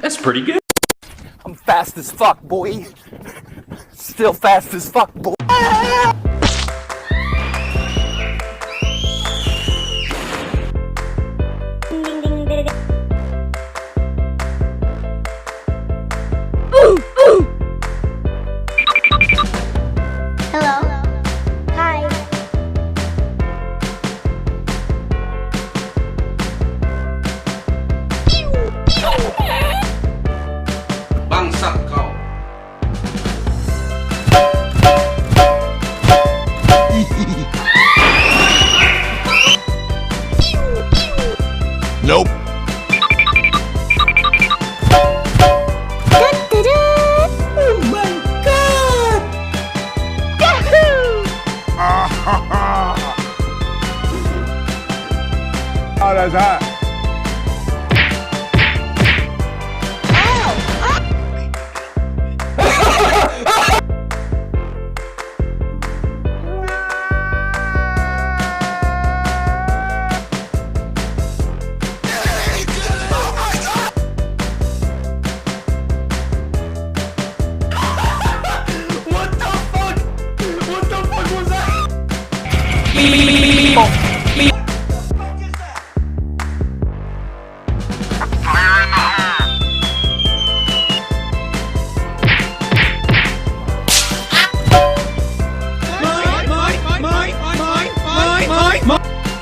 That's pretty good. I'm fast as fuck, boy. Still fast as fuck, boy. Hello. Hi. Bangsat kau. Nope. Oh my god! Yahoo! How does that?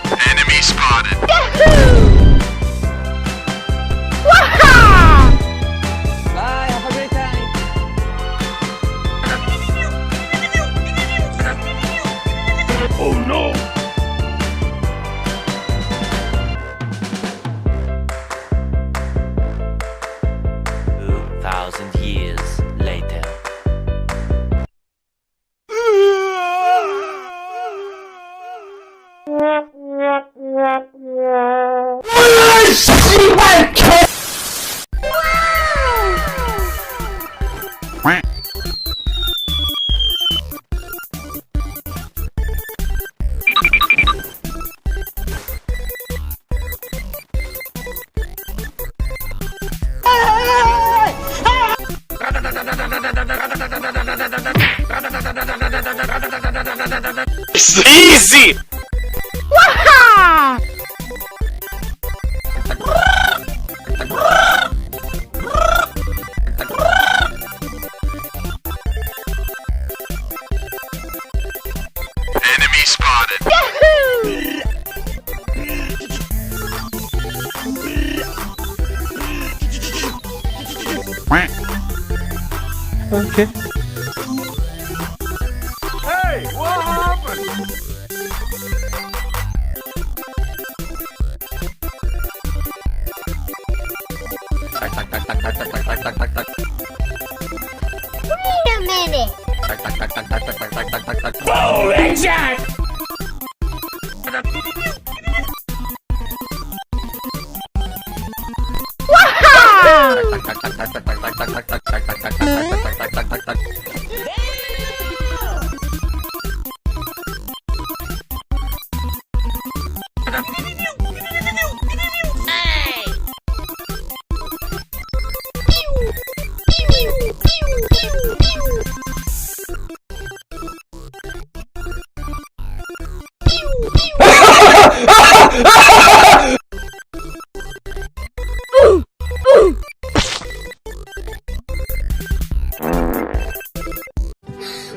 Enemy spotted. Bye, have a great time. Oh no. 2,000 years later. It's easy. Enemy spotted. Okay. Hey, what happened? Wait a minute. Oh, headshot!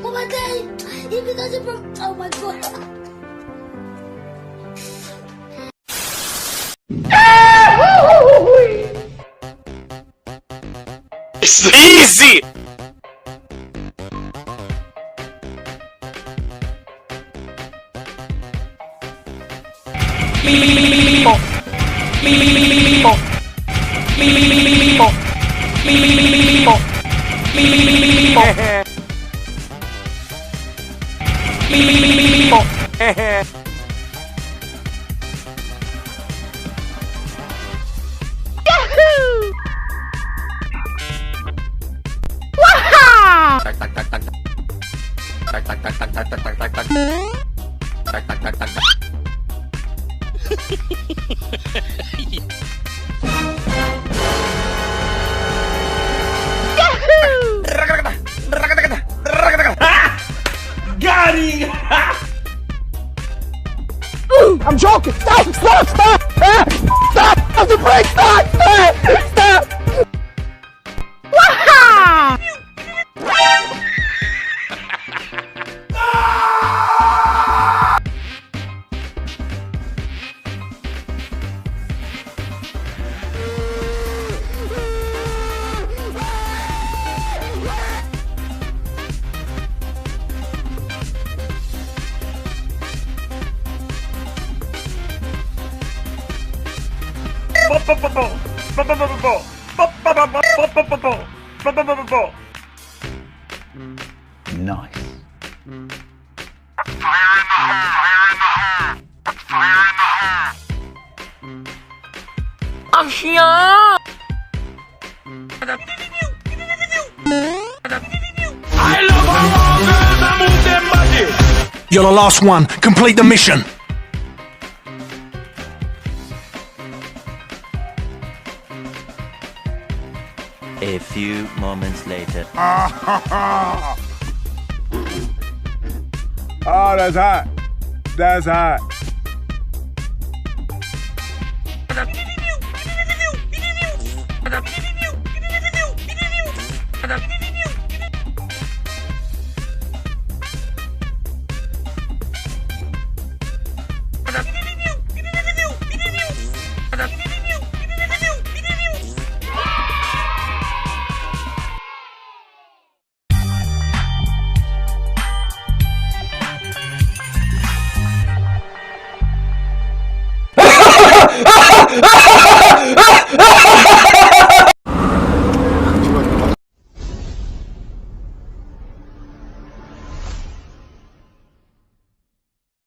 Oh my god! If it doesn't from. Oh my god! It's easy. Got him! I'm joking! Stop! Stop! Stop! Stop! Stop the brake! Stop! Stop! Nice. I love how all girls I move them body. You're the last one. Complete the mission. A few moments later. Oh, that's hot. That's hot.